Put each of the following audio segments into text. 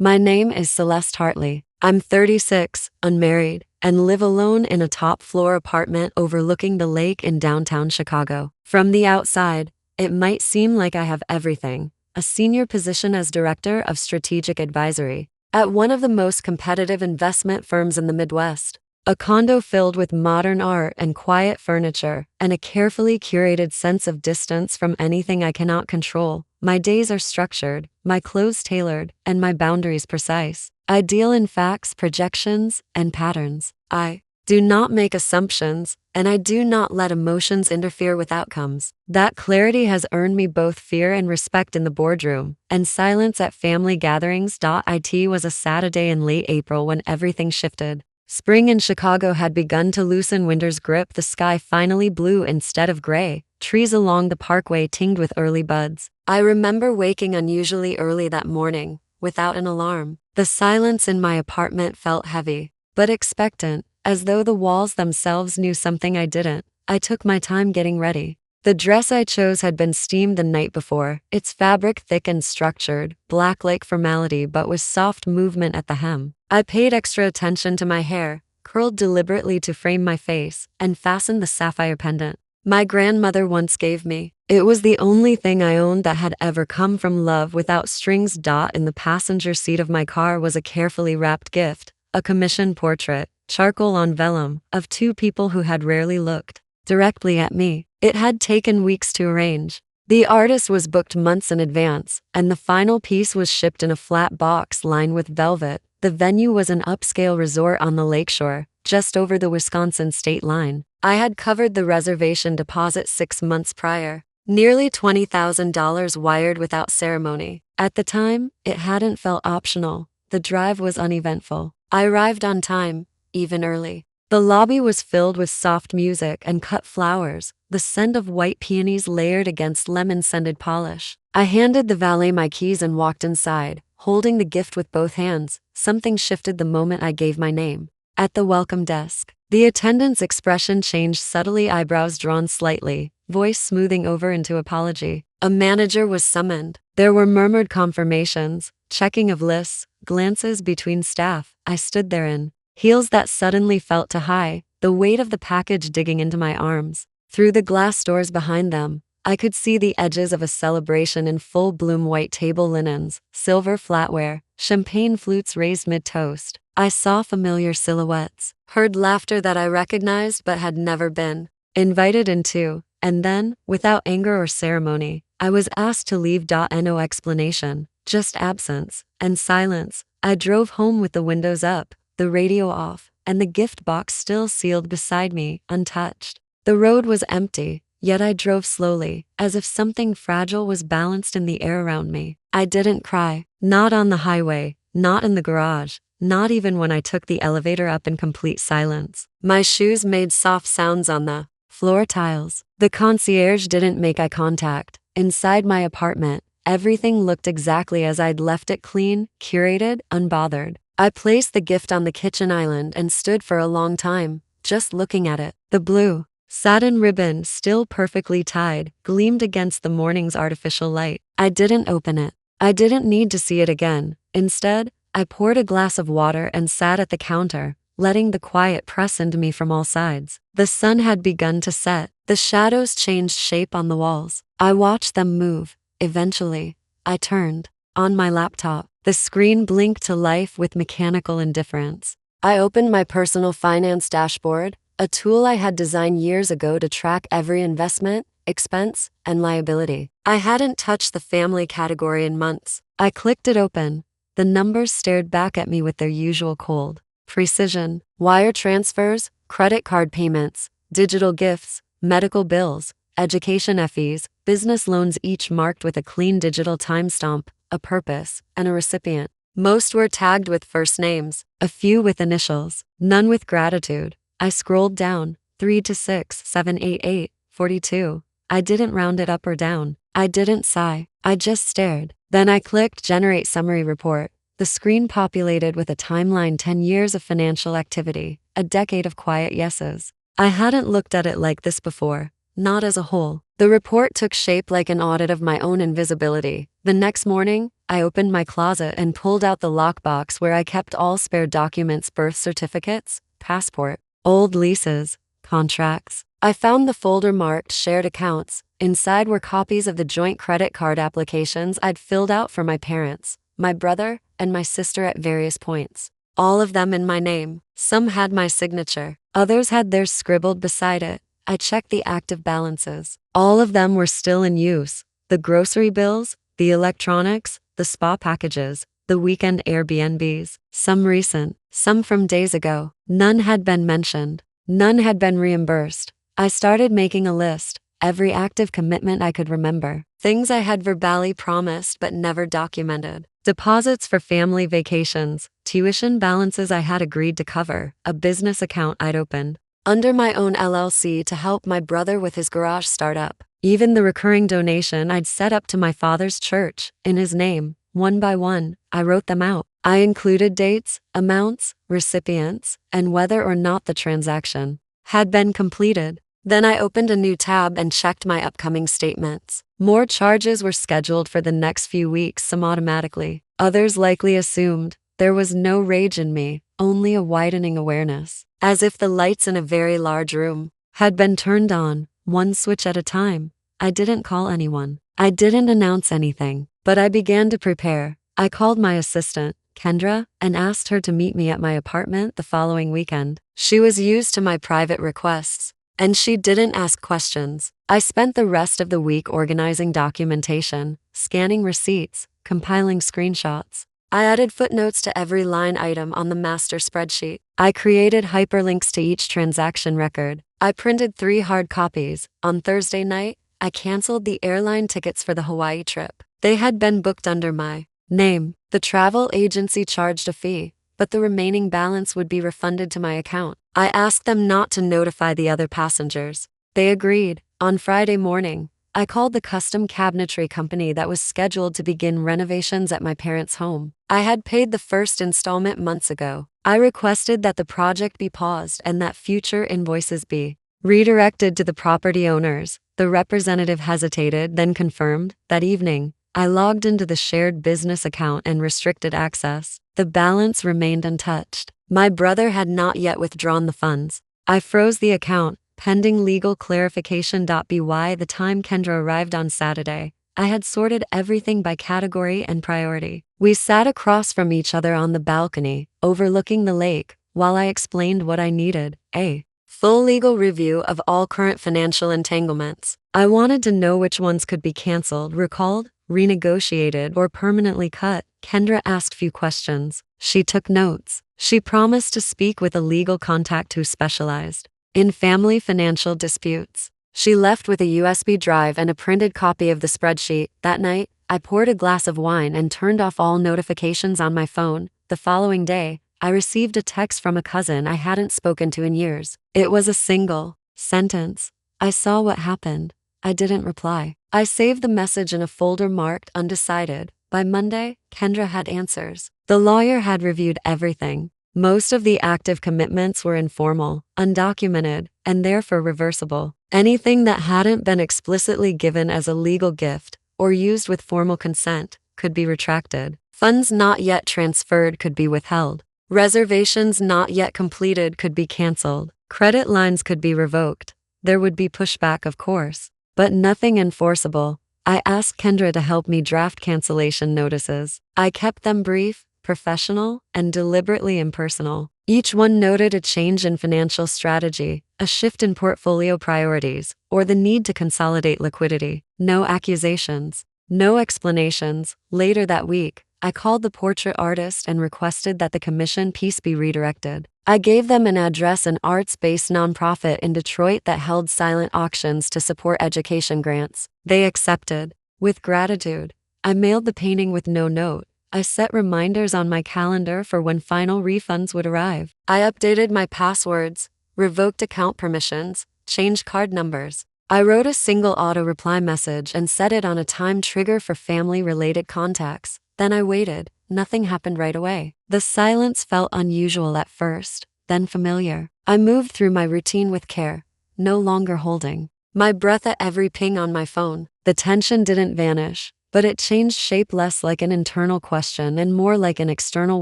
My name is Celeste Hartley. I'm 36, unmarried, and live alone in a top-floor apartment overlooking the lake in downtown Chicago. From the outside, it might seem like I have everything: a senior position as director of strategic advisory at one of the most competitive investment firms in the Midwest, a condo filled with modern art and quiet furniture, and a carefully curated sense of distance from anything I cannot control. My days are structured, my clothes tailored, and my boundaries precise. I deal in facts, projections, and patterns. I do not make assumptions, and I do not let emotions interfere with outcomes. That clarity has earned me both fear and respect in the boardroom, and silence at family gatherings. It was a Saturday in late April when everything shifted. Spring in Chicago had begun to loosen winter's grip. The sky finally blue instead of gray, trees along the parkway tinged with early buds. I remember waking unusually early that morning, without an alarm. The silence in my apartment felt heavy, but expectant, as though the walls themselves knew something I didn't. I took my time getting ready. The dress I chose had been steamed the night before, its fabric thick and structured, black like formality but with soft movement at the hem. I paid extra attention to my hair, curled deliberately to frame my face, and fastened the sapphire pendant my grandmother once gave me. It was the only thing I owned that had ever come from love without strings. In the passenger seat of my car was a carefully wrapped gift, a commissioned portrait, charcoal on vellum, of two people who had rarely looked directly at me. It had taken weeks to arrange. The artist was booked months in advance, and the final piece was shipped in a flat box lined with velvet. The venue was an upscale resort on the lakeshore, just over the Wisconsin state line. I had covered the reservation deposit 6 months prior, nearly $20,000 wired without ceremony. At the time, it hadn't felt optional. The drive was uneventful. I arrived on time, even early. The lobby was filled with soft music and cut flowers, the scent of white peonies layered against lemon-scented polish. I handed the valet my keys and walked inside, holding the gift with both hands. Something shifted the moment I gave my name. At the welcome desk, the attendant's expression changed subtly, eyebrows drawn slightly, voice smoothing over into apology. A manager was summoned. There were murmured confirmations, checking of lists, glances between staff. I stood there in heels that suddenly felt too high, the weight of the package digging into my arms. Through the glass doors behind them, I could see the edges of a celebration in full bloom: white table linens, silver flatware, champagne flutes raised mid-toast. I saw familiar silhouettes, heard laughter that I recognized but had never been invited into, and then, without anger or ceremony, I was asked to leave. No explanation, just absence and silence. I drove home with the windows up, the radio off, and the gift box still sealed beside me, untouched. The road was empty, yet I drove slowly, as if something fragile was balanced in the air around me. I didn't cry, not on the highway, not in the garage, not even when I took the elevator up in complete silence. My shoes made soft sounds on the floor tiles. The concierge didn't make eye contact. Inside my apartment, everything looked exactly as I'd left it: clean, curated, unbothered. I placed the gift on the kitchen island and stood for a long time, just looking at it. The blue satin ribbon, still perfectly tied, gleamed against the morning's artificial light. I didn't open it. I didn't need to see it again. Instead, I poured a glass of water and sat at the counter, letting the quiet press into me from all sides. The sun had begun to set. The shadows changed shape on the walls. I watched them move. Eventually, I turned on my laptop. The screen blinked to life with mechanical indifference. I opened my personal finance dashboard, a tool I had designed years ago to track every investment, expense, and liability. I hadn't touched the family category in months. I clicked it open. The numbers stared back at me with their usual cold precision: wire transfers, credit card payments, digital gifts, medical bills, education fees, business loans, each marked with a clean digital timestamp, a purpose, and a recipient. Most were tagged with first names, a few with initials, none with gratitude. I scrolled down, 3 to 6, 7, 8, 8, 42. I didn't round it up or down. I didn't sigh. I just stared. Then I clicked Generate Summary Report. The screen populated with a timeline: 10 years of financial activity, a decade of quiet yeses. I hadn't looked at it like this before, not as a whole. The report took shape like an audit of my own invisibility. The next morning, I opened my closet and pulled out the lockbox where I kept all spare documents, birth certificates, passport, old leases, contracts. I found the folder marked shared accounts. Inside were copies of the joint credit card applications I'd filled out for my parents, my brother, and my sister at various points. All of them in my name. Some had my signature. Others had theirs scribbled beside it. I checked the active balances. All of them were still in use. The grocery bills, the electronics, the spa packages, the weekend Airbnbs. Some recent, some from days ago. None had been mentioned. None had been reimbursed. I started making a list. Every active commitment I could remember. Things I had verbally promised but never documented. Deposits for family vacations, tuition balances I had agreed to cover, a business account I'd opened under my own LLC to help my brother with his garage startup. Even the recurring donation I'd set up to my father's church, in his name. One by one, I wrote them out. I included dates, amounts, recipients, and whether or not the transaction had been completed. Then I opened a new tab and checked my upcoming statements. More charges were scheduled for the next few weeks, some automatically. Others likely assumed. There was no rage in me, only a widening awareness. As if the lights in a very large room had been turned on, one switch at a time. I didn't call anyone. I didn't announce anything, but I began to prepare. I called my assistant, Kendra, and asked her to meet me at my apartment the following weekend. She was used to my private requests, and she didn't ask questions. I spent the rest of the week organizing documentation, scanning receipts, compiling screenshots. I added footnotes to every line item on the master spreadsheet. I created hyperlinks to each transaction record. I printed 3 hard copies. On Thursday night, I canceled the airline tickets for the Hawaii trip. They had been booked under my name. The travel agency charged a fee, but the remaining balance would be refunded to my account. I asked them not to notify the other passengers. They agreed. On Friday morning, I called the custom cabinetry company that was scheduled to begin renovations at my parents' home. I had paid the first installment months ago. I requested that the project be paused and that future invoices be redirected to the property owners. The representative hesitated, then confirmed. That evening, I logged into the shared business account and restricted access. The balance remained untouched. My brother had not yet withdrawn the funds. I froze the account, pending legal clarification. By the time Kendra arrived on Saturday, I had sorted everything by category and priority. We sat across from each other on the balcony, overlooking the lake, while I explained what I needed: a full legal review of all current financial entanglements. I wanted to know which ones could be canceled, recalled, renegotiated, or permanently cut. Kendra asked few questions. She took notes. She promised to speak with a legal contact who specialized in family financial disputes. She left with a USB drive and a printed copy of the spreadsheet. That night, I poured a glass of wine and turned off all notifications on my phone. The following day, I received a text from a cousin I hadn't spoken to in years. It was a single sentence. I saw what happened. I didn't reply. I saved the message in a folder marked undecided. By Monday, Kendra had answers. The lawyer had reviewed everything. Most of the active commitments were informal, undocumented, and therefore reversible. Anything that hadn't been explicitly given as a legal gift or used with formal consent could be retracted. Funds not yet transferred could be withheld. Reservations not yet completed could be canceled. Credit lines could be revoked. There would be pushback, of course, but nothing enforceable. I asked Kendra to help me draft cancellation notices. I kept them brief, professional, and deliberately impersonal. Each one noted a change in financial strategy, a shift in portfolio priorities, or the need to consolidate liquidity. No accusations, no explanations. Later that week, I called the portrait artist and requested that the commission piece be redirected. I gave them an address, an arts-based nonprofit in Detroit that held silent auctions to support education grants. They accepted. With gratitude, I mailed the painting with no note. I set reminders on my calendar for when final refunds would arrive. I updated my passwords, revoked account permissions, changed card numbers. I wrote a single auto-reply message and set it on a time trigger for family-related contacts. Then I waited. Nothing happened right away. The silence felt unusual at first, then familiar. I moved through my routine with care, no longer holding my breath at every ping on my phone. The tension didn't vanish. but it changed shape less like an internal question and more like an external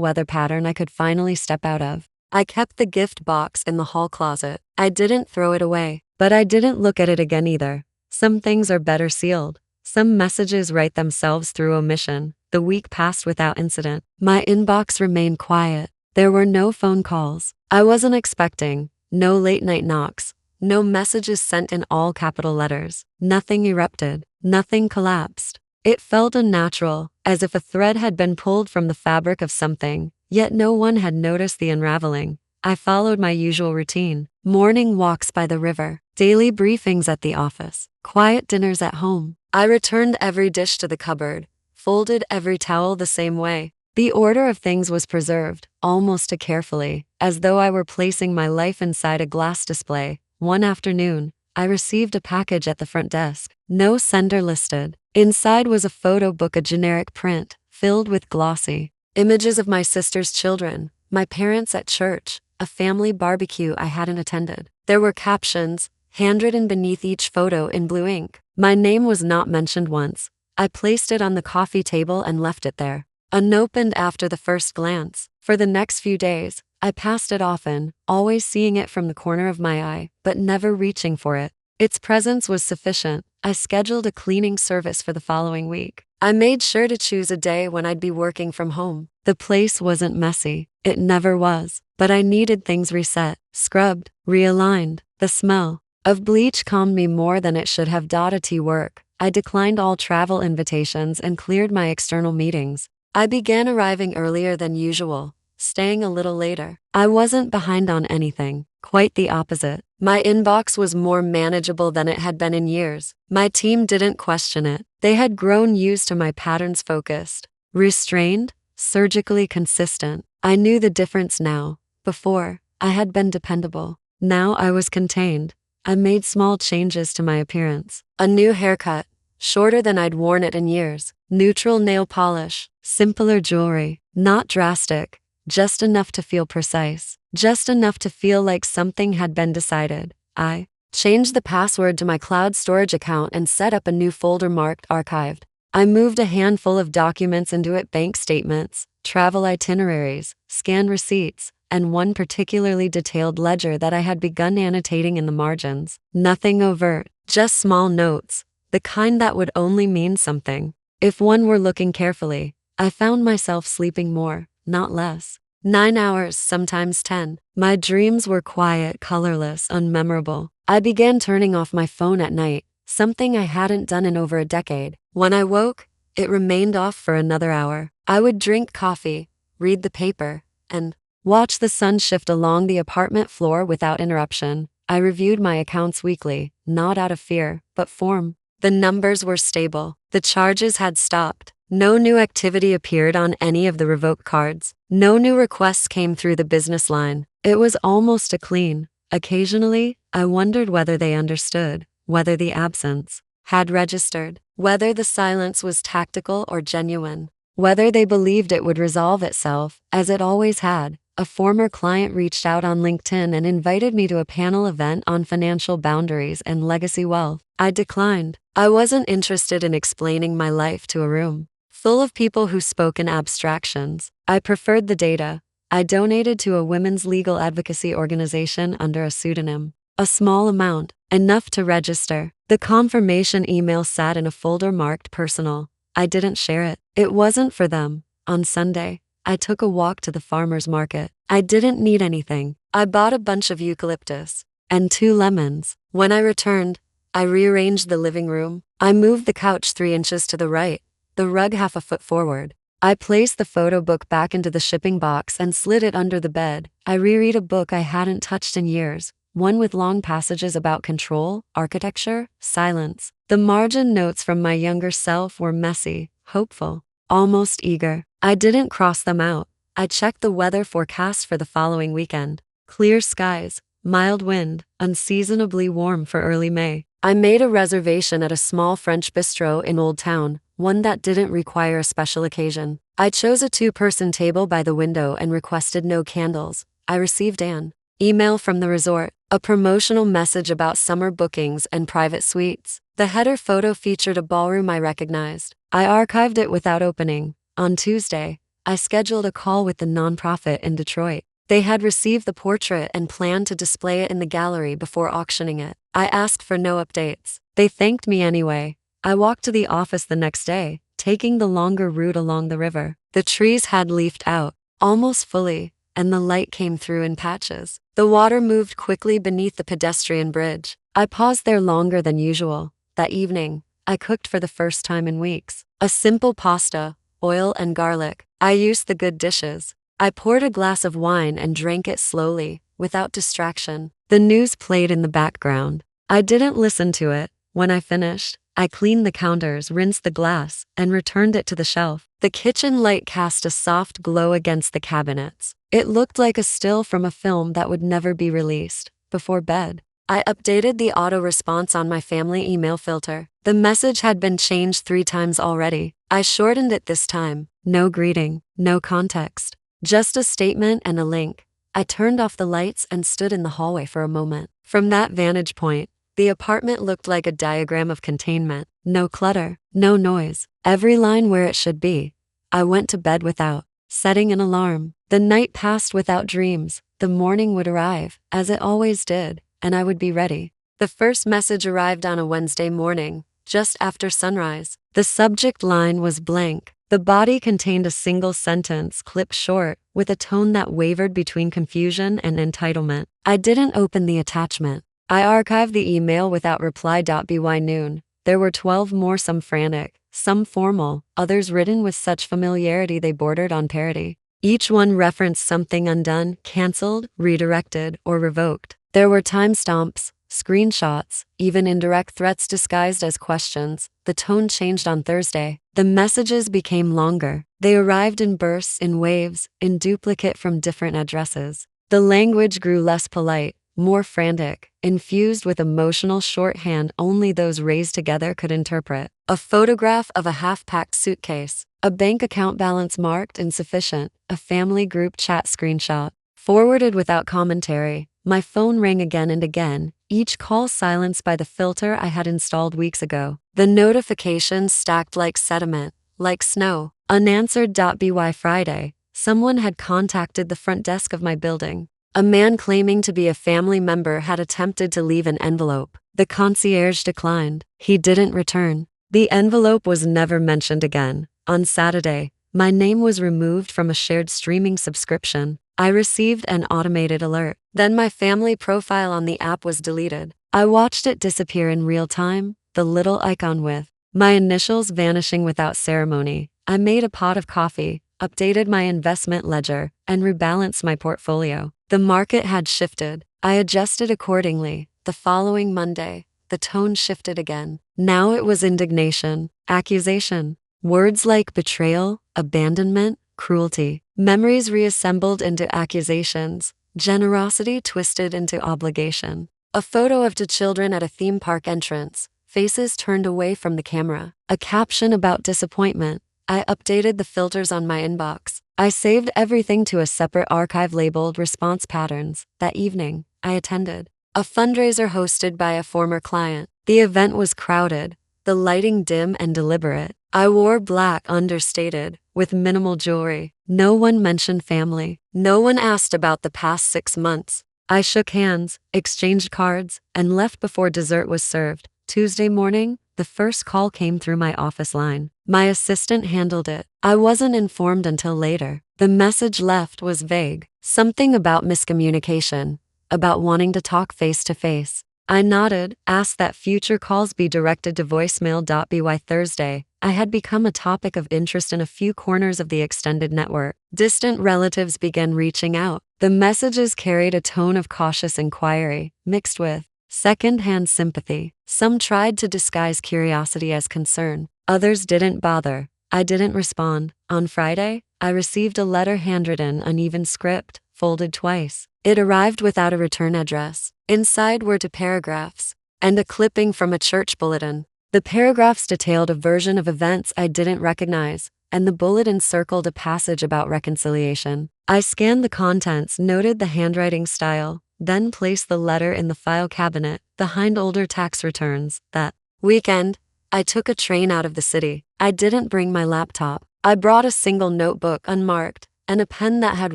weather pattern I could finally step out of. I kept the gift box in the hall closet. I didn't throw it away, but I didn't look at it again either. Some things are better sealed. Some messages write themselves through omission. The week passed without incident. My inbox remained quiet. There were no phone calls I wasn't expecting, no late night knocks, no messages sent in all capital letters. Nothing erupted. Nothing collapsed. It felt unnatural, as if a thread had been pulled from the fabric of something, yet no one had noticed the unraveling. I followed my usual routine. Morning walks by the river, daily briefings at the office, quiet dinners at home. I returned every dish to the cupboard, folded every towel the same way. The order of things was preserved, almost too carefully, as though I were placing my life inside a glass display. One afternoon, I received a package at the front desk. No sender listed. Inside was a photo book, a generic print, filled with glossy images of my sister's children, my parents at church, a family barbecue I hadn't attended. There were captions, handwritten beneath each photo in blue ink. My name was not mentioned once. I placed it on the coffee table and left it there, unopened after the first glance. For the next few days, I passed it often, always seeing it from the corner of my eye, but never reaching for it. Its presence was sufficient. I scheduled a cleaning service for the following week. I made sure to choose a day when I'd be working from home. The place wasn't messy. It never was. But I needed things reset, scrubbed, realigned. The smell of bleach calmed me more than it should have. T work. I declined all travel invitations and cleared my external meetings. I began arriving earlier than usual, staying a little later. I wasn't behind on anything. Quite the opposite. My inbox was more manageable than it had been in years. My team didn't question it. They had grown used to my patterns, focused, restrained, surgically consistent. I knew the difference now. Before, I had been dependable. Now I was contained. I made small changes to my appearance. A new haircut, shorter than I'd worn it in years. Neutral nail polish, simpler jewelry. Not drastic, just enough to feel precise. Just enough to feel like something had been decided. I changed the password to my cloud storage account and set up a new folder marked archived. I moved a handful of documents into it: bank statements, travel itineraries, scanned receipts, and one particularly detailed ledger that I had begun annotating in the margins. Nothing overt, just small notes, the kind that would only mean something if one were looking carefully. I found myself sleeping more, not less. 9 hours, sometimes 10. My dreams were quiet, colorless, unmemorable. I began turning off my phone at night, something I hadn't done in over a decade. When I woke, it remained off for another hour. I would drink coffee, read the paper, and watch the sun shift along the apartment floor without interruption. I reviewed my accounts weekly, not out of fear, but form. The numbers were stable. The charges had stopped. No new activity appeared on any of the revoked cards. No new requests came through the business line. It was almost a clean. Occasionally, I wondered whether they understood, whether the absence had registered, whether the silence was tactical or genuine, whether they believed it would resolve itself, as it always had. A former client reached out on LinkedIn and invited me to a panel event on financial boundaries and legacy wealth. I declined. I wasn't interested in explaining my life to a room full of people who spoke in abstractions. I preferred the data. I donated to a women's legal advocacy organization under a pseudonym. A small amount, enough to register. The confirmation email sat in a folder marked personal. I didn't share it. It wasn't for them. On Sunday, I took a walk to the farmer's market. I didn't need anything. I bought a bunch of eucalyptus and 2 lemons. When I returned, I rearranged the living room. I moved the couch 3 inches to the right, the rug half a foot forward. I placed the photo book back into the shipping box and slid it under the bed. I reread a book I hadn't touched in years, one with long passages about control, architecture, silence. The margin notes from my younger self were messy, hopeful, almost eager. I didn't cross them out. I checked the weather forecast for the following weekend. Clear skies, mild wind, unseasonably warm for early May. I made a reservation at a small French bistro in Old Town, one that didn't require a special occasion. I chose a 2-person table by the window and requested no candles. I received an email from the resort, a promotional message about summer bookings and private suites. The header photo featured a ballroom I recognized. I archived it without opening. On Tuesday, I scheduled a call with the nonprofit in Detroit. They had received the portrait and planned to display it in the gallery before auctioning it. I asked for no updates. They thanked me anyway. I walked to the office the next day, taking the longer route along the river. The trees had leafed out, almost fully, and the light came through in patches. The water moved quickly beneath the pedestrian bridge. I paused there longer than usual. That evening, I cooked for the first time in weeks. A simple pasta, oil and garlic. I used the good dishes. I poured a glass of wine and drank it slowly, without distraction. The news played in the background. I didn't listen to it. When I finished, I cleaned the counters, rinsed the glass, and returned it to the shelf. The kitchen light cast a soft glow against the cabinets. It looked like a still from a film that would never be released. Before bed, I updated the auto response on my family email filter. The message had been changed 3 times already. I shortened it this time. No greeting, no context. Just a statement and a link. I turned off the lights and stood in the hallway for a moment. From that vantage point, the apartment looked like a diagram of containment. No clutter, no noise. Every line where it should be. I went to bed without setting an alarm. The night passed without dreams. The morning would arrive, as it always did, and I would be ready. The first message arrived on a Wednesday morning, just after sunrise. The subject line was blank. The body contained a single sentence, clipped short, with a tone that wavered between confusion and entitlement. I didn't open the attachment. I archived the email without reply. By noon, there were 12 more, some frantic, some formal, others written with such familiarity they bordered on parody. Each one referenced something undone, canceled, redirected, or revoked. There were timestamps, screenshots, even indirect threats disguised as questions. The tone changed on Thursday. The messages became longer. They arrived in bursts, in waves, in duplicate from different addresses. The language grew less polite, more frantic, infused with emotional shorthand only those raised together could interpret. A photograph of a half-packed suitcase, a bank account balance marked insufficient, a family group chat screenshot, forwarded without commentary. My phone rang again and again, each call silenced by the filter I had installed weeks ago. The notifications stacked like sediment, like snow. Unanswered. By Friday, someone had contacted the front desk of my building. A man claiming to be a family member had attempted to leave an envelope. The concierge declined. He didn't return. The envelope was never mentioned again. On Saturday, my name was removed from a shared streaming subscription. I received an automated alert. Then my family profile on the app was deleted. I watched it disappear in real time, the little icon with my initials vanishing without ceremony. I made a pot of coffee, updated my investment ledger, and rebalanced my portfolio. The market had shifted. I adjusted accordingly. The following Monday, the tone shifted again. Now it was indignation, accusation. Words like betrayal, abandonment, cruelty. Memories reassembled into accusations. Generosity twisted into obligation. A photo of 2 children at a theme park entrance. Faces turned away from the camera. A caption about disappointment. I updated the filters on my inbox. I saved everything to a separate archive labeled response patterns. That evening, I attended a fundraiser hosted by a former client. The event was crowded, the lighting dim and deliberate. I wore black, understated, with minimal jewelry. No one mentioned family. No one asked about the past 6 months. I shook hands, exchanged cards, and left before dessert was served. Tuesday morning, the first call came through my office line. My assistant handled it. I wasn't informed until later. The message left was vague. Something about miscommunication, about wanting to talk face to face. I nodded, asked that future calls be directed to voicemail. By Thursday, I had become a topic of interest in a few corners of the extended network. Distant relatives began reaching out. The messages carried a tone of cautious inquiry, mixed with second-hand sympathy. Some tried to disguise curiosity as concern. Others didn't bother. I didn't respond. On Friday, I received a letter, handwritten, uneven script, folded twice. It arrived without a return address. Inside were 2 paragraphs, and a clipping from a church bulletin. The paragraphs detailed a version of events I didn't recognize, and the bulletin circled a passage about reconciliation. I scanned the contents, noted the handwriting style, then placed the letter in the file cabinet behind older tax returns. That weekend, I took a train out of the city. I didn't bring my laptop. I brought a single notebook unmarked and a pen that had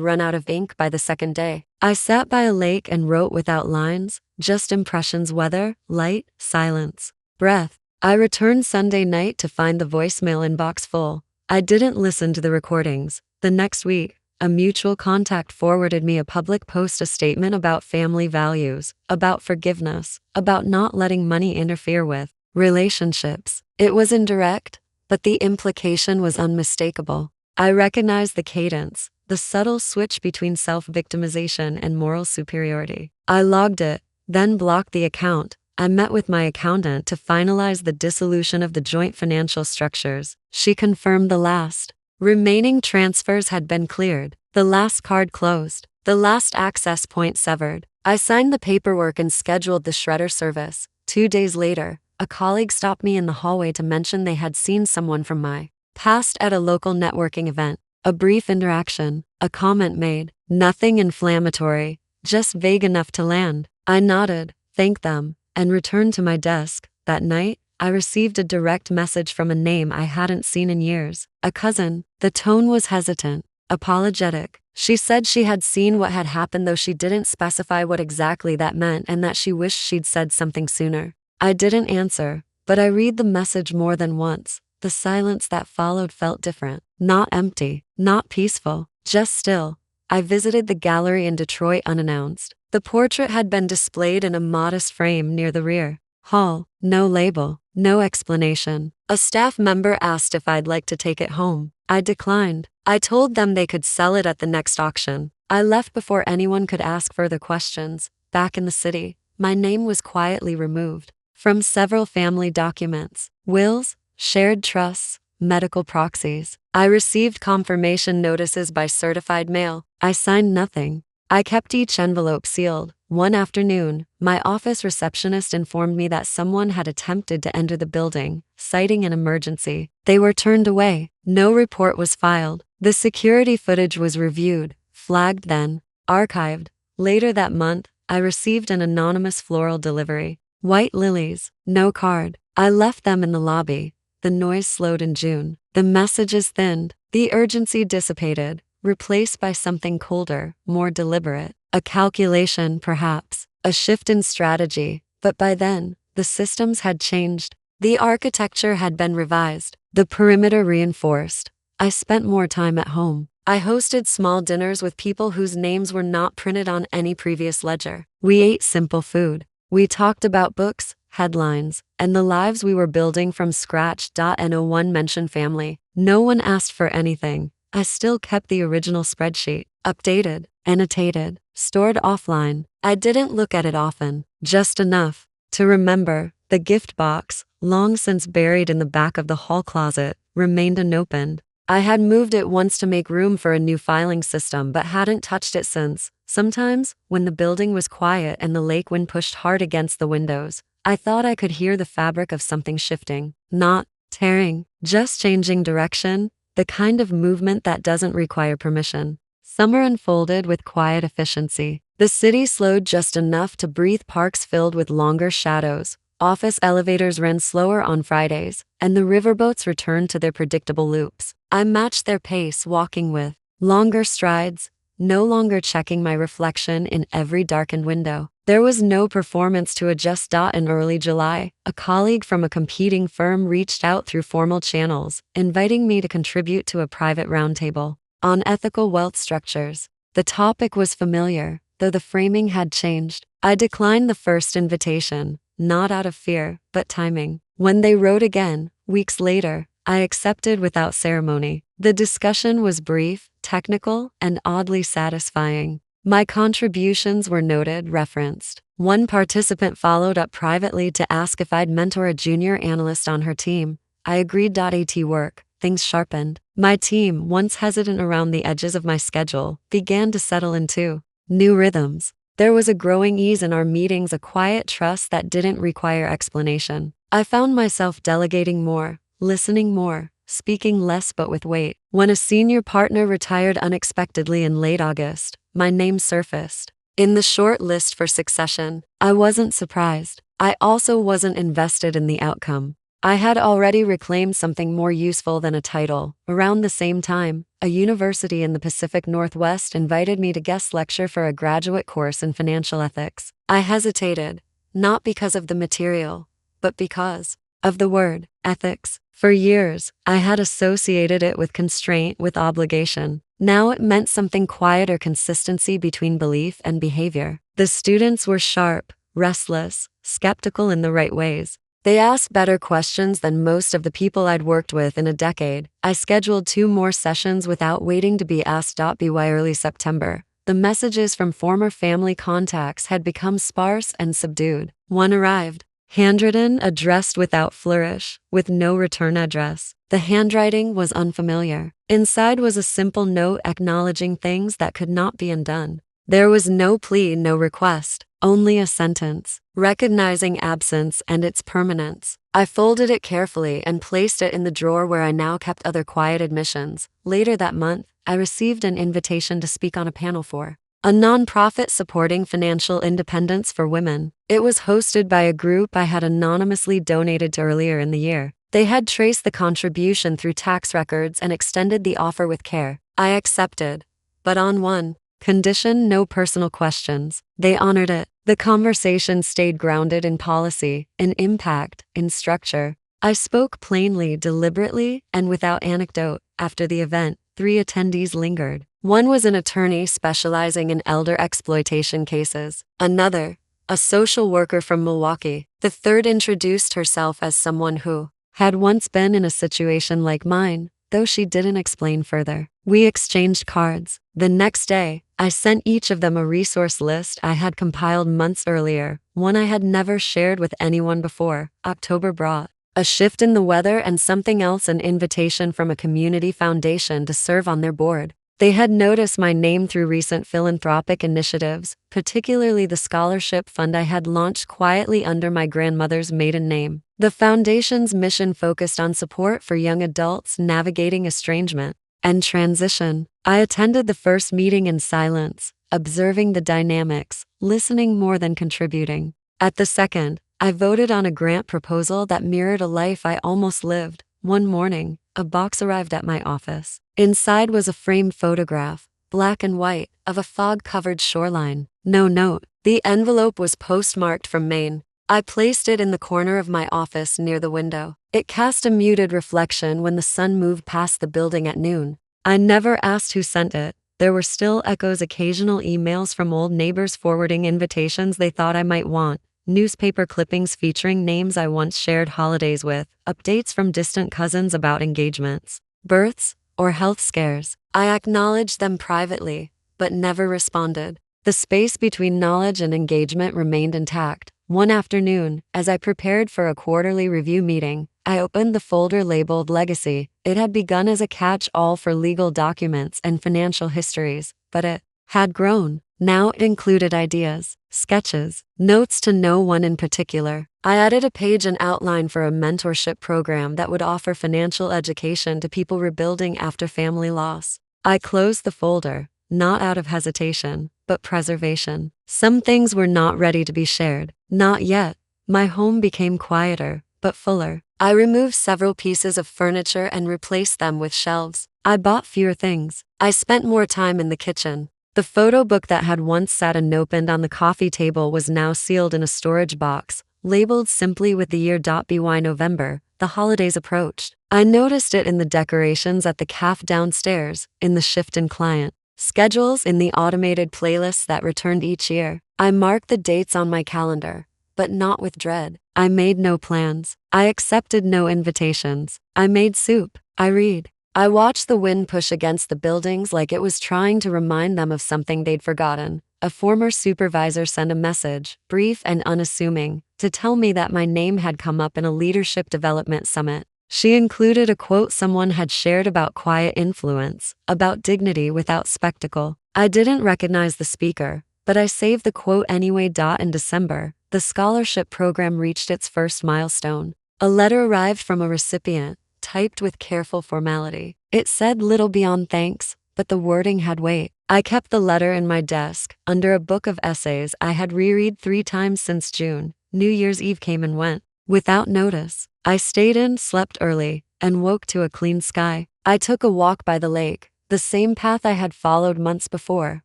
run out of ink by the second day. I sat by a lake and wrote without lines, just impressions: weather, light, silence, breath. I returned Sunday night to find the voicemail inbox full. I didn't listen to the recordings. The next week, a mutual contact forwarded me a public post, a statement about family values, about forgiveness, about not letting money interfere with relationships. It was indirect, but the implication was unmistakable. I recognized the cadence, the subtle switch between self-victimization and moral superiority. I logged it, then blocked the account. I met with my accountant to finalize the dissolution of the joint financial structures. She confirmed the last remaining transfers had been cleared, the last card closed, the last access point severed. I signed the paperwork and scheduled the shredder service. 2 days later, a colleague stopped me in the hallway to mention they had seen someone from my past at a local networking event. A brief interaction, a comment made, nothing inflammatory, just vague enough to land. I nodded, thanked them, and returned to my desk. That night, I received a direct message from a name I hadn't seen in years. A cousin. The tone was hesitant, apologetic. She said she had seen what had happened, though she didn't specify what exactly that meant, and that she wished she'd said something sooner. I didn't answer, but I read the message more than once. The silence that followed felt different. Not empty, not peaceful, just still. I visited the gallery in Detroit unannounced. The portrait had been displayed in a modest frame near the rear hall. No label, no explanation. A staff member asked if I'd like to take it home. I declined. I told them they could sell it at the next auction. I left before anyone could ask further questions. Back in the city, my name was quietly removed from several family documents, wills, shared trusts, medical proxies. I received confirmation notices by certified mail. I signed nothing. I kept each envelope sealed. One afternoon, my office receptionist informed me that someone had attempted to enter the building, citing an emergency. They were turned away. No report was filed. The security footage was reviewed, flagged, then archived. Later that month, I received an anonymous floral delivery. White lilies, no card. I left them in the lobby. The noise slowed in June. The messages thinned. The urgency dissipated, replaced by something colder, more deliberate. A calculation, perhaps. A shift in strategy. But by then, the systems had changed. The architecture had been revised. The perimeter reinforced. I spent more time at home. I hosted small dinners with people whose names were not printed on any previous ledger. We ate simple food. We talked about books, headlines, and the lives we were building from scratch. No one mentioned family. No one asked for anything. I still kept the original spreadsheet, updated, annotated, stored offline. I didn't look at it often, just enough to remember. The gift box, long since buried in the back of the hall closet, remained unopened. I had moved it once to make room for a new filing system, but hadn't touched it since. Sometimes, when the building was quiet and the lake wind pushed hard against the windows, I thought I could hear the fabric of something shifting, not tearing, just changing direction, the kind of movement that doesn't require permission. Summer unfolded with quiet efficiency. The city slowed just enough to breathe, parks filled with longer shadows. Office elevators ran slower on Fridays, and the riverboats returned to their predictable loops. I matched their pace, walking with longer strides, no longer checking my reflection in every darkened window. There was no performance to adjust. In early July, a colleague from a competing firm reached out through formal channels, inviting me to contribute to a private roundtable on ethical wealth structures. The topic was familiar, though the framing had changed. I declined the first invitation, not out of fear, but timing. When they wrote again, weeks later, I accepted without ceremony. The discussion was brief, technical, and oddly satisfying. My contributions were noted, referenced. One participant followed up privately to ask if I'd mentor a junior analyst on her team. I agreed. At work, things sharpened. My team, once hesitant around the edges of my schedule, began to settle into new rhythms. There was a growing ease in our meetings, a quiet trust that didn't require explanation. I found myself delegating more, listening more, speaking less but with weight. When a senior partner retired unexpectedly in late August, my name surfaced in the short list for succession. I wasn't surprised. I also wasn't invested in the outcome. I had already reclaimed something more useful than a title. Around the same time, a university in the Pacific Northwest invited me to guest lecture for a graduate course in financial ethics. I hesitated, not because of the material, but because of the word ethics. For years, I had associated it with constraint, with obligation. Now it meant something quieter: consistency between belief and behavior. The students were sharp, restless, skeptical in the right ways. They asked better questions than most of the people I'd worked with in a decade. I scheduled 2 more sessions without waiting to be asked. By early September, the messages from former family contacts had become sparse and subdued. One arrived, handwritten, addressed without flourish, with no return address. The handwriting was unfamiliar. Inside was a simple note acknowledging things that could not be undone. There was no plea, no request, only a sentence, recognizing absence and its permanence. I folded it carefully and placed it in the drawer where I now kept other quiet admissions. Later that month, I received an invitation to speak on a panel for a nonprofit supporting financial independence for women. It was hosted by a group I had anonymously donated to earlier in the year. They had traced the contribution through tax records and extended the offer with care. I accepted, but on one condition: no personal questions. They honored it. The conversation stayed grounded in policy, in impact, in structure. I spoke plainly, deliberately, and without anecdote. After the event, 3 attendees lingered. One was an attorney specializing in elder exploitation cases. Another, a social worker from Milwaukee. The third introduced herself as someone who had once been in a situation like mine, though she didn't explain further. We exchanged cards. The next day, I sent each of them a resource list I had compiled months earlier, one I had never shared with anyone before. October brought a shift in the weather and something else: an invitation from a community foundation to serve on their board. They had noticed my name through recent philanthropic initiatives, particularly the scholarship fund I had launched quietly under my grandmother's maiden name. The foundation's mission focused on support for young adults navigating estrangement and transition. I attended the first meeting in silence, observing the dynamics, listening more than contributing. At the second, I voted on a grant proposal that mirrored a life I almost lived. One morning, a box arrived at my office. Inside was a framed photograph, black and white, of a fog-covered shoreline. No note. The envelope was postmarked from Maine. I placed it in the corner of my office near the window. It cast a muted reflection when the sun moved past the building at noon. I never asked who sent it. There were still echoes: occasional emails from old neighbors forwarding invitations they thought I might want, newspaper clippings featuring names I once shared holidays with, updates from distant cousins about engagements, births, or health scares. I acknowledged them privately, but never responded. The space between knowledge and engagement remained intact. One afternoon, as I prepared for a quarterly review meeting, I opened the folder labeled Legacy. It had begun as a catch-all for legal documents and financial histories, but it had grown. Now it included ideas, sketches, notes to no one in particular. I added a page and outline for a mentorship program that would offer financial education to people rebuilding after family loss. I closed the folder, not out of hesitation, but preservation. Some things were not ready to be shared. Not yet. My home became quieter, but fuller. I removed several pieces of furniture and replaced them with shelves. I bought fewer things. I spent more time in the kitchen. The photo book that had once sat unopened on the coffee table was now sealed in a storage box, labeled simply with the year. By November, the holidays approached. I noticed it in the decorations at the cafe downstairs, in the shift in client schedules, in the automated playlists that returned each year. I marked the dates on my calendar, but not with dread. I made no plans. I accepted no invitations. I made soup. I read. I watched the wind push against the buildings like it was trying to remind them of something they'd forgotten. A former supervisor sent a message, brief and unassuming, to tell me that my name had come up in a leadership development summit. She included a quote someone had shared about quiet influence, about dignity without spectacle. I didn't recognize the speaker, but I saved the quote anyway. In December, the scholarship program reached its first milestone. A letter arrived from a recipient, typed with careful formality. It said little beyond thanks, but the wording had weight. I kept the letter in my desk, under a book of essays I had reread 3 times since June. New Year's Eve came and went, without notice. I stayed in, slept early, and woke to a clean sky. I took a walk by the lake, the same path I had followed months before,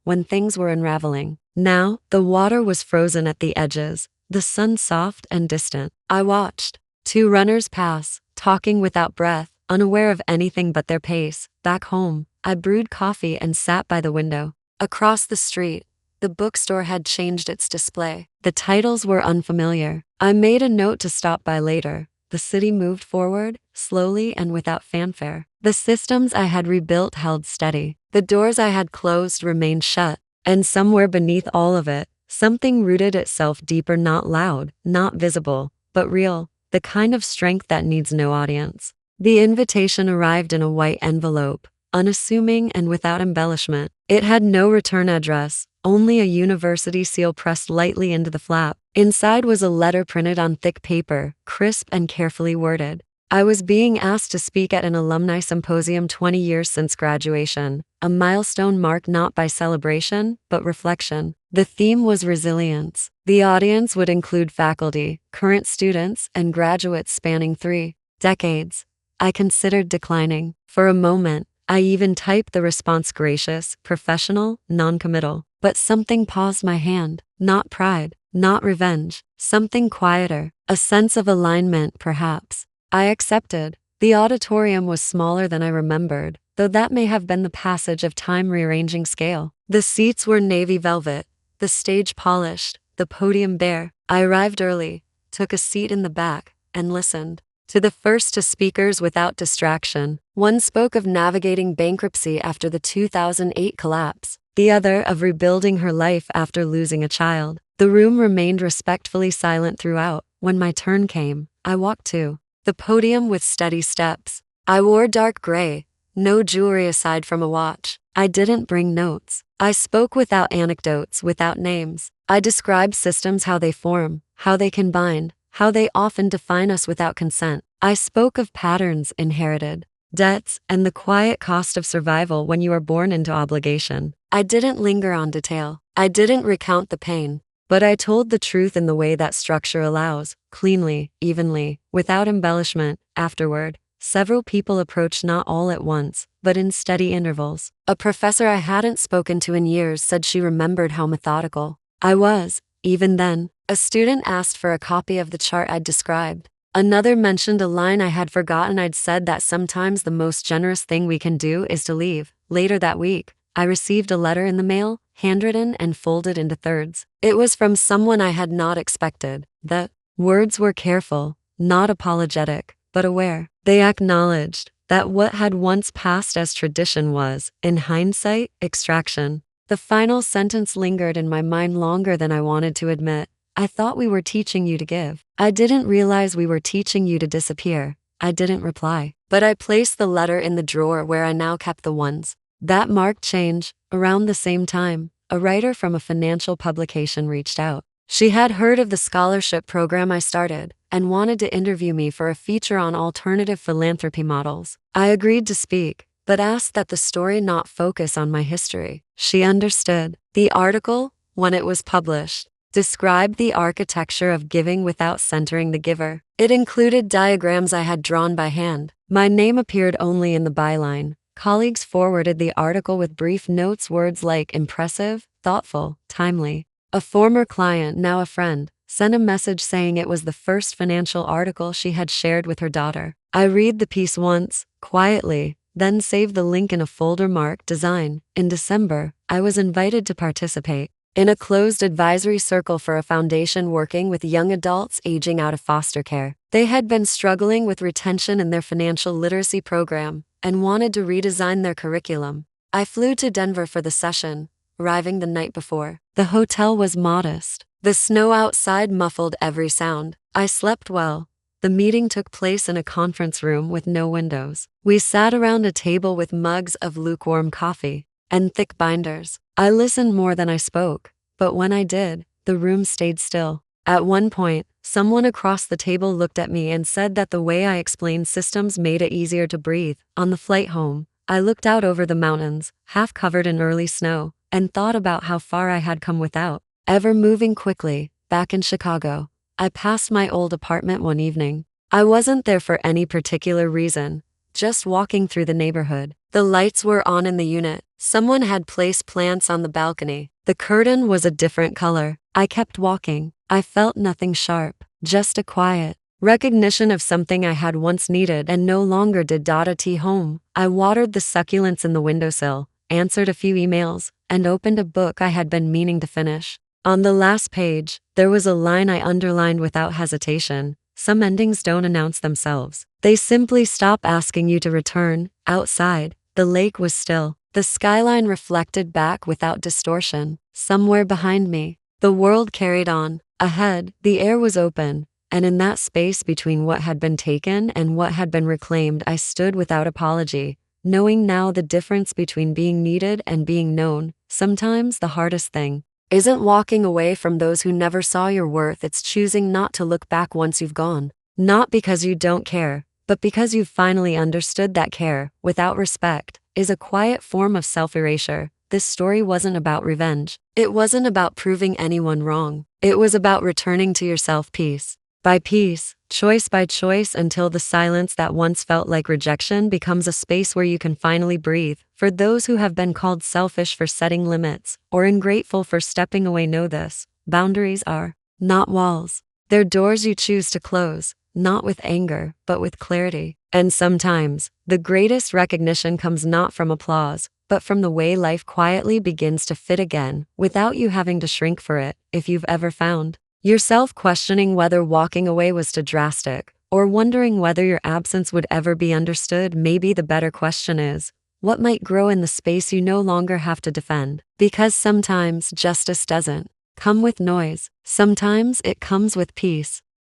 when things were unraveling. Now, the water was frozen at the edges, the sun soft and distant. I watched. Two runners pass, talking without breath, unaware of anything but their pace. Back home, I brewed coffee and sat by the window. Across the street, the bookstore had changed its display. The titles were unfamiliar. I made a note to stop by later. The city moved forward, slowly and without fanfare. The systems I had rebuilt held steady. The doors I had closed remained shut. And somewhere beneath all of it, something rooted itself deeper, not loud, not visible, but real, the kind of strength that needs no audience. The invitation arrived in a white envelope, unassuming and without embellishment. It had no return address, only a university seal pressed lightly into the flap. Inside was a letter printed on thick paper, crisp and carefully worded. I was being asked to speak at an alumni symposium 20 years since graduation, a milestone marked not by celebration, but reflection. The theme was resilience. The audience would include faculty, current students, and graduates spanning 3 decades. I considered declining. For a moment, I even typed the response: gracious, professional, non-committal. But something paused my hand. Not pride, not revenge, something quieter, a sense of alignment, perhaps. I accepted. The auditorium was smaller than I remembered, though that may have been the passage of time rearranging scale. The seats were navy velvet, the stage polished, the podium bare. I arrived early, took a seat in the back, and listened. To the first 2 speakers without distraction. One spoke of navigating bankruptcy after the 2008 collapse, the other of rebuilding her life after losing a child. The room remained respectfully silent throughout. When my turn came, I walked to the podium with steady steps. I wore dark gray, no jewelry aside from a watch. I didn't bring notes. I spoke without anecdotes, without names. I described systems, how they form, how they can bind, how they often define us without consent. I spoke of patterns inherited, debts, and the quiet cost of survival when you are born into obligation. I didn't linger on detail. I didn't recount the pain. But I told the truth in the way that structure allows, cleanly, evenly, without embellishment. Afterward, several people approached, not all at once, but in steady intervals. A professor I hadn't spoken to in years said she remembered how methodical I was, even then. A student asked for a copy of the chart I'd described. Another mentioned a line I had forgotten. I'd said that sometimes the most generous thing we can do is to leave. Later that week, I received a letter in the mail, handwritten and folded into thirds. It was from someone I had not expected. The words were careful, not apologetic, but aware. They acknowledged that what had once passed as tradition was, in hindsight, extraction. The final sentence lingered in my mind longer than I wanted to admit. I thought we were teaching you to give. I didn't realize we were teaching you to disappear. I didn't reply. But I placed the letter in the drawer where I now kept the ones. That marked change. Around the same time, a writer from a financial publication reached out. She had heard of the scholarship program I started and wanted to interview me for a feature on alternative philanthropy models. I agreed to speak, but asked that the story not focus on my history. She understood. The article, when it was published, described the architecture of giving without centering the giver. It included diagrams I had drawn by hand. My name appeared only in the byline. Colleagues forwarded the article with brief notes, words like impressive, thoughtful, timely. A former client, now a friend, sent a message saying it was the first financial article she had shared with her daughter. I read the piece once, quietly, then saved the link in a folder marked Design. In December, I was invited to participate in a closed advisory circle for a foundation working with young adults aging out of foster care. They had been struggling with retention in their financial literacy program and wanted to redesign their curriculum. I flew to Denver for the session, arriving the night before. The hotel was modest. The snow outside muffled every sound. I slept well. The meeting took place in a conference room with no windows. We sat around a table with mugs of lukewarm coffee and thick binders. I listened more than I spoke, but when I did, the room stayed still. At one point, someone across the table looked at me and said that the way I explained systems made it easier to breathe. On the flight home, I looked out over the mountains, half covered in early snow, and thought about how far I had come without ever moving quickly. Back in Chicago, I passed my old apartment one evening. I wasn't there for any particular reason, just walking through the neighborhood. The lights were on in the unit. Someone had placed plants on the balcony. The curtain was a different color. I kept walking. I felt nothing sharp, just a quiet recognition of something I had once needed and no longer did. A tea home. I watered the succulents in the windowsill, answered a few emails, and opened a book I had been meaning to finish. On the last page, there was a line I underlined without hesitation. Some endings don't announce themselves. They simply stop asking you to return. Outside, the lake was still. The skyline reflected back without distortion. Somewhere behind me, the world carried on. Ahead, the air was open, and in that space between what had been taken and what had been reclaimed, I stood without apology, knowing now the difference between being needed and being known. Sometimes the hardest thing isn't walking away from those who never saw your worth, it's choosing not to look back once you've gone. Not because you don't care, but because you've finally understood that care, without respect, is a quiet form of self-erasure. This story wasn't about revenge. It wasn't about proving anyone wrong. It was about returning to yourself piece by piece, choice by choice, until the silence that once felt like rejection becomes a space where you can finally breathe. For those who have been called selfish for setting limits, or ungrateful for stepping away, know this: boundaries are not walls. They're doors you choose to close, not with anger, but with clarity. And sometimes, the greatest recognition comes not from applause, but from the way life quietly begins to fit again, without you having to shrink for it. If you've ever found yourself questioning whether walking away was too drastic, or wondering whether your absence would ever be understood, maybe the better question is, what might grow in the space you no longer have to defend? Because sometimes justice doesn't come with noise. Sometimes it comes with peace.